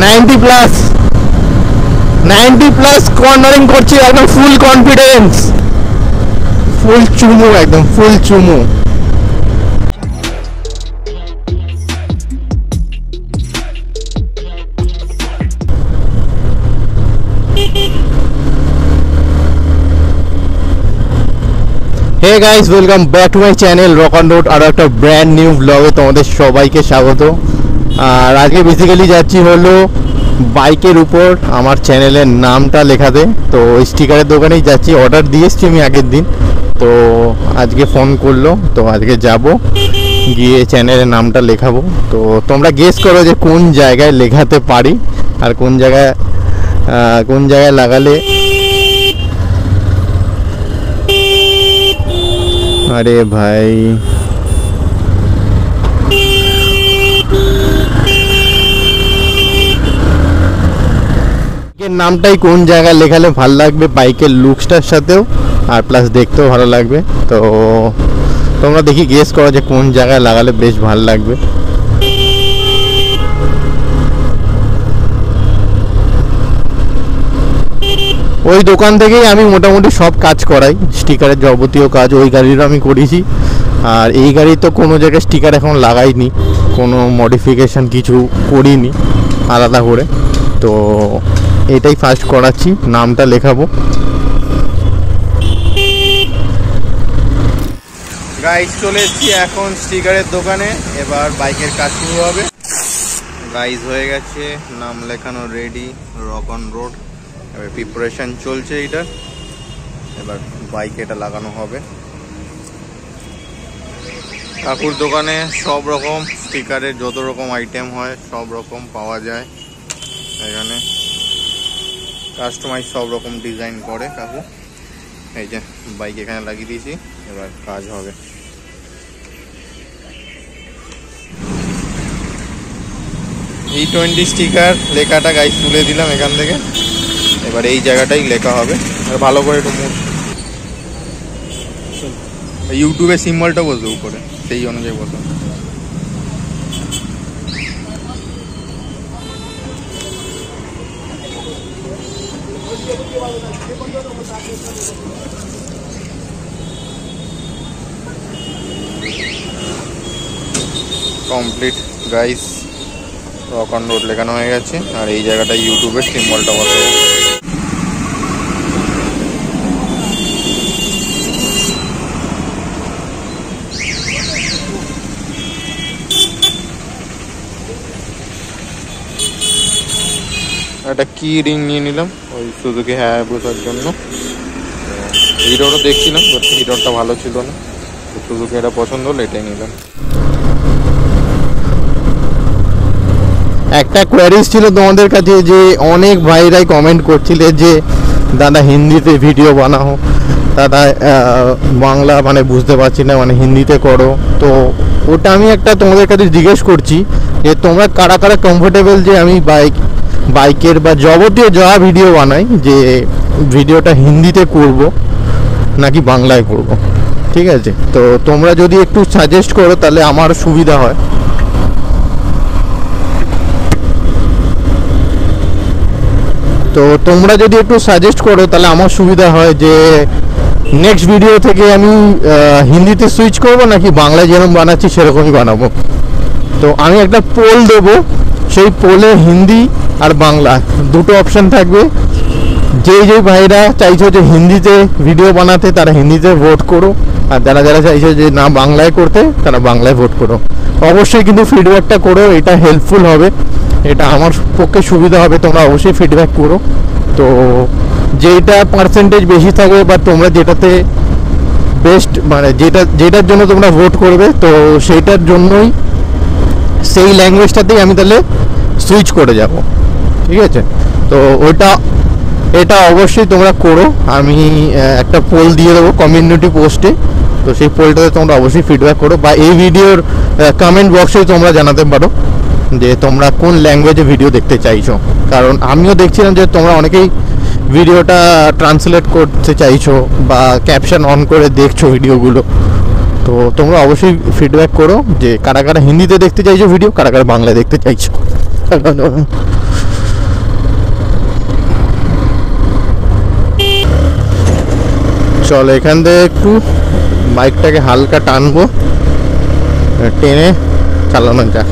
90 plus cornering করছি একদম full confidence, ফুল চুমু, একদম ফুল চুমু। Hey guys, welcome back to my channel rock on road. আরও একটা ব্র্যান্ড নিউ ব্লগে তোমাদের সবাইকে স্বাগত। আর আজকে বেসিক্যালি যাচ্ছি হলো বাইকের উপর আমার চ্যানেলের নামটা লেখাতে। তো স্টিকারের দোকানেই যাচ্ছি, অর্ডার দিয়ে এসছি আমি আগের দিন। তো আজকে ফোন করলো, তো আজকে যাব, গিয়ে চ্যানেলের নামটা লেখাবো। তো তোমরা গেস করো যে কোন জায়গায় লেখাতে পারি আর কোন জায়গায় লাগালে। আরে ভাই, নামটাই কোন জায়গায় লেখালে ভালো লাগবে বাইকের লুকসটার সাথেও, আর প্লাস দেখতেও ভালো লাগবে। তো তোমরা দেখি গেস করো যে কোন জায়গায় লাগালে বেশ ভালো লাগবে। ওই দোকান থেকেই আমি মোটামুটি সব কাজ করাই, স্টিকারের যাবতীয় কাজ ওই গাড়িরও আমি করেছি। আর এই গাড়ি তো কোনো জায়গায় স্টিকার এখন লাগাইনি, কোনো মডিফিকেশান কিছু করিনি আলাদা করে। তো এটাই ফার্স্ট করাচ্ছি, নামটা লেখাবো। গাইস চলে এসেছি এখন স্টিকারের দোকানে, এবার বাইকের কাজ শুরু হবে। গাইস হয়ে গেছে, নাম লেখানো রেডি, রক অন রোড। এবার প্রিপারেশন চলছে এইটার, এবার বাইক এটা লাগানো হবে। কাকুর দোকানে সব রকম স্টিকারের যত রকম আইটেম হয় সব রকম পাওয়া যায় এখানে। কাস্টমাইজ সব রকম ডিজাইন করে কাকু। এই যে বাইক এখানে লাগিয়ে দিয়েছি, এবার কাজ হবে। E20 স্টিকার লেখাটা গাইস তুলে দিলাম এখান থেকে, এবার এই জায়গাটাই লেখা হবে। আর ভালো করে একটু মুখ, ইউটিউবে সিম্বলটা বসবে উপরে, সেই অনুযায়ী বসো। Complete guys, rock on road লেখানো হয়ে গেছে। আর এই জায়গাটা ইউটিউবের সিম্বলটা বসাবো। একটা কি রিং নিয়ে নিলাম ওই সুজুকি হায়াবুসার জন্য। হিরোটা দেখছিলাম, বাট হিরোটা ভালো ছিল না, সুজুকি এটা পছন্দ হলো, এটাই নিলাম। একটা কোয়ারিজ ছিল তোমাদের কাছে, যে অনেক ভাইরাই কমেন্ট করছিলে যে দাদা হিন্দিতে ভিডিও বানাও, দাদা বাংলা মানে বুঝতে পারছি না, মানে হিন্দিতে করো। তো ওটা আমি একটা তোমাদের কাছে জিজ্ঞেস করছি যে তোমরা কারা কারা কমফোর্টেবল যে আমি বাইকের বা যাবতীয় যা ভিডিও বানাই, যে ভিডিওটা হিন্দিতে করব নাকি বাংলায় করব। ঠিক আছে, তো তোমরা যদি একটু সাজেস্ট করো তাহলে আমার সুবিধা হয়। তো তোমরা যদি একটু সাজেস্ট করো তাহলে আমার সুবিধা হয়, যে নেক্সট ভিডিও থেকে আমি হিন্দিতে সুইচ করব নাকি বাংলায় যেরকম বানাচ্ছি সেরকমই বানাবো। তো আমি একটা পোল দেবো, সেই পোলে হিন্দি আর বাংলা দুটো অপশান থাকবে। যেই ভাইরা চাইছো যে হিন্দিতে ভিডিও বানাতে তারা হিন্দিতে ভোট করো, আর যারা চাইছো যে না বাংলায় করতে তারা বাংলায় ভোট করো। অবশ্যই কিন্তু ফিডব্যাকটা করো, এটা হেল্পফুল হবে, এটা আমার পক্ষে সুবিধা হবে। তোমরা অবশ্যই ফিডব্যাক করো। তো যেটা পার্সেন্টেজ বেশি থাকবে বা তোমরা যেটাতে বেস্ট মানে যেটার জন্য তোমরা ভোট করবে, তো সেইটার জন্যই সেই ল্যাঙ্গুয়েজটাতেই আমি তাহলে সুইচ করে যাব। ঠিক আছে, তো এটা অবশ্যই তোমরা করো। আমি একটা পোল দিয়ে দেবো কমিউনিটি পোস্টে, তো সেই পোলটাতে তোমরা অবশ্যই ফিডব্যাক করো, বা এই ভিডিওর কমেন্ট বক্সে তোমরা জানাতে পারো যে তোমরা কোন ল্যাঙ্গুয়েজে ভিডিও দেখতে চাইছো। কারণ আমিও দেখছিলাম যে তোমরা অনেকেই ভিডিওটা ট্রান্সলেট করতে চাইছো বা ক্যাপশন অন করে দেখছো ভিডিওগুলো। তো তোমরা অবশ্যই ফিডব্যাক করো যে কারা কারা হিন্দিতে দেখতে চাইছো ভিডিও, কারা কারা বাংলায় দেখতে চাইছো। চল এখান থেকে একটু বাইকটাকে হালকা টানবো, টেনে চালানো যাক।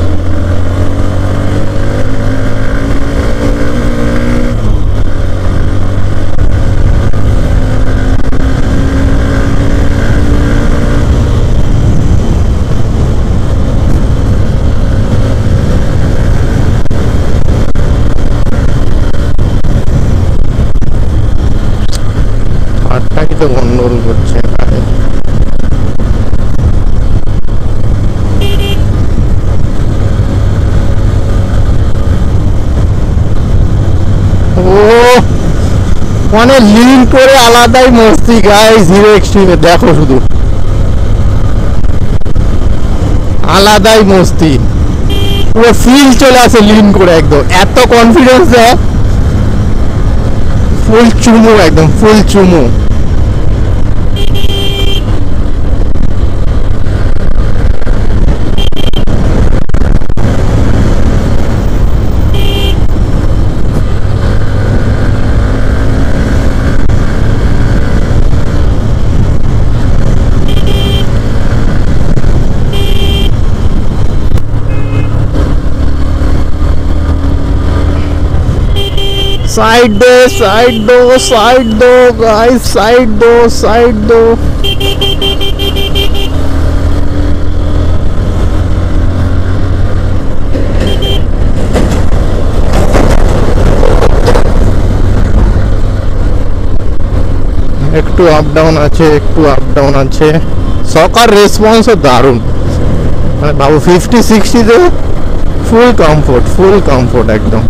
আটটাকে তো গন্ডগোল করছে। মানে লিন করে আলাদাই মস্তি গাইস, হিরো এক্সট্রিমে দেখো শুধু আলাদাই মস্তি, পুরো ফিল চলে আসে লিন করে, একদম এত কনফিডেন্স দেয়, ফুল চুমু, একদম ফুল চুমু। साइड दो, साइड दो, साइड दो गाइस, साइड दो, साइड दो। একটু আপ ডাউন আছে, একটু আপ ডাউন আছে। সকার রেসপন্সও দারুণ, মানে বাবু 50-60 তে ফুল কমফোর্ট, ফুল কমফোর্ট একদম।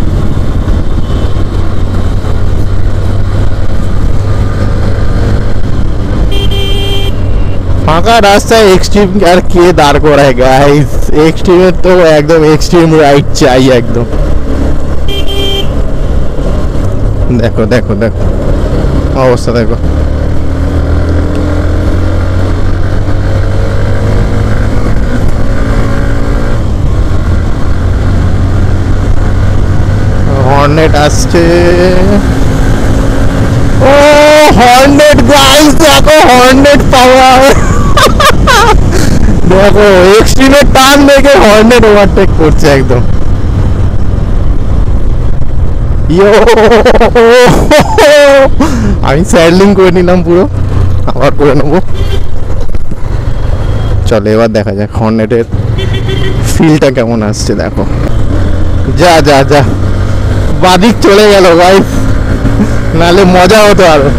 ফাঁকা রাস্তায় এক্সট্রিম আর কে দাঁড় করায় গাইস, এক্সট্রিমের তো একদম এক্সট্রিম রাইড চাই একদম। দেখো দেখো দেখো অবস্থা দেখো। হর্নেট আসছে, ও হর্নেট গাইস দেখো, হর্নেট পাওয়ার দেখো, এক্সট্রিমের টান দেখে হর্নেট ওভারটেক করছে একদম। ইয়ো আমি স্যাডলিং করে নিলাম পুরো, আবার করে নেবো। চলো এবার দেখা যাক হর্নেটের ফিলটা কেমন আসছে। দেখো যা যা যা, বাদিক চলে গেল গাইস, নাহলে মজা হতো আরো।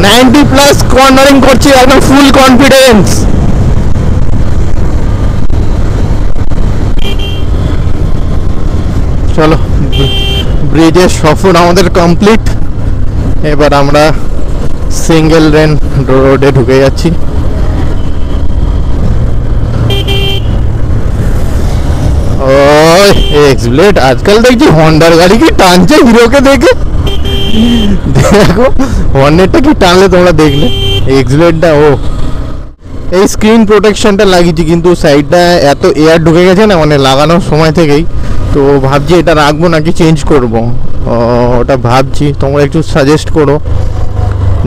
+90 কর্নারিং করছি একদম ফুল কনফিডেন্স। চলো ব্রিজের সফর আমাদের কমপ্লিট, এবার আমরা সিঙ্গেল লেন রোডে ঢুকে যাচ্ছি। ওই এক্সব্লেড আজকাল দেখছি হন্ডার গাড়ি কি টানছে হিরোকে দেখে, দেখো হর্নেটটা কি টানলে তোমরা দেখলে, এক্সব্লেডটা। ও এই স্ক্রিন প্রোটেকশনটা লাগিয়েছি, কিন্তু সাইডটা এত এয়ার ঢুকে গেছে না, মানে লাগানোর সময় থেকেই, তো ভাবছি এটা রাখবো নাকি চেঞ্জ করব, ওটা ভাবছি। তোমরা একটু সাজেস্ট করো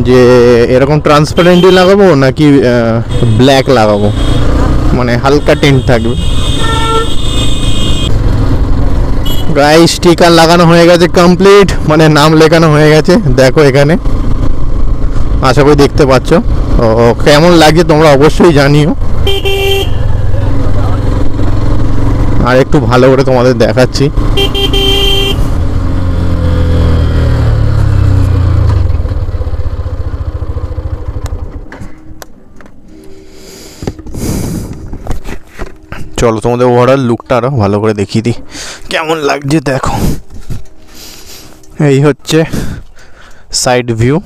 যে এরকম ট্রান্সপারেন্টই লাগাবো নাকি ব্ল্যাক লাগাবো, মানে হালকা টেন্ট থাকবে। গাইস স্টিকার লাগানো হয়ে গেছে কমপ্লিট, মানে নাম লেখানো হয়ে গেছে, দেখো এখানে, আশা করি দেখতে পাচ্ছ। কেমন লাগছে তোমরা অবশ্যই জানিও, আর একটু ভালো করে তোমাদের দেখাচ্ছি। চলো তোমাদের ওভারঅল লুকটা আরও ভালো করে দেখিয়ে দিই কেমন লাগছে। দেখো এই হচ্ছে সাইড ভিউ,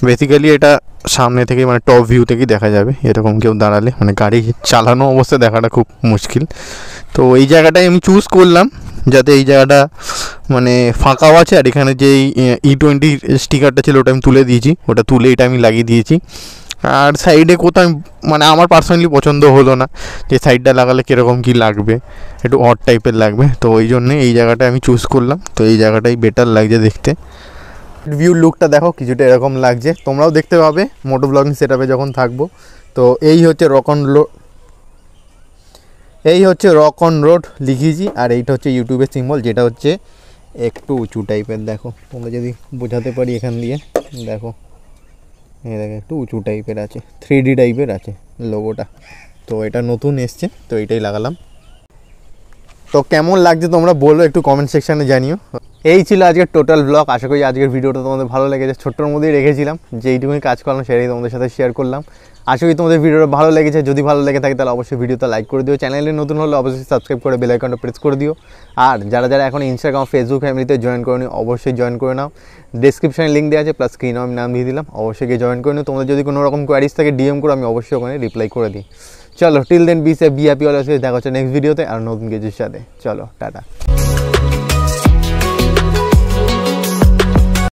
বেসিক্যালি এটা সামনে থেকে মানে টপ ভিউ থেকেই দেখা যাবে, এরকম কেউ দাঁড়ালে মানে গাড়ি চালানো অবস্থায় দেখাটা খুব মুশকিল। তো এই জায়গাটাই আমি চুজ করলাম যাতে এই জায়গাটা মানে ফাঁকাও আছে, আর এখানে যে E20 স্টিকারটা ছিল ওটা আমি তুলে দিয়েছি, ওটা তুলে এটা আমি লাগিয়ে দিয়েছি। আর সাইডে কোথাও মানে আমার পার্সোনালি পছন্দ হলো না যে সাইডটা লাগালে কীরকম কী লাগবে, একটু অড টাইপের লাগবে, তো ওই জন্যে এই জায়গাটা আমি চুজ করলাম। তো এই জায়গাটাই বেটার লাগছে দেখতে। ভিউ লুকটা দেখো কিছুটা এরকম লাগছে, তোমরাও দেখতে পাবে মোটো ব্লগিং সেট আপে যখন থাকবো। তো এই হচ্ছে রক অন রোড লিখিয়েছি, আর এইটা হচ্ছে ইউটিউবের সিম্বল, যেটা হচ্ছে একটু উঁচু টাইপের। দেখো তোমরা যদি বোঝাতে পারি এখান দিয়ে, দেখো দেখো একটু উঁচু টাইপের আছে, 3D টাইপের আছে লোগোটা। তো এটা নতুন এসছে, তো এইটাই লাগালাম। তো কেমন লাগছে তোমরা বলো, একটু কমেন্ট সেকশানে জানিও। এই ছিল আজকের টোটাল ব্লগ। আশা করি আজকের ভিডিওটা তোমাদের ভালো লেগেছে। ছোট্টর মধ্যেই রেখেছিলাম, যে এইটুকুনি কাজ করলাম সেটাই তোমাদের সাথে শেয়ার করলাম। আশা করি তোমাদের ভিডিওটা ভালো লেগেছে। যদি ভালো লেগে থাকে তাহলে অবশ্যই ভিডিওটা লাইক করে দিও। চ্যানেলে নতুন হলে অবশ্যই সাবস্ক্রাইব করে বেল আইকনটা প্রেস করে দিও। আর যারা যারা এখন ইনস্টাগ্রাম ফেসবুক ফ্যামিলিতে জয়েন করে নিও, অবশ্যই জয়েন করে নাও। ডেসক্রিপশনে লিঙ্ক দেওয়া আছে, প্লাস স্ক্রিনেও আমি নাম দিয়ে দিলাম, অবশ্যই গিয়ে জয়েন করে নিও। তোমাদের যদি কোনো রকম কোয়ারিজ থাকে ডিএম করো, আমি অবশ্যই ওখানে রিপ্লাই করে দিই। চলো, till then be safe, be happy always. দেখা হচ্ছে নেক্সট ভিডিওতে আর নতুন কিছুর সাথে। চলো, টাটা।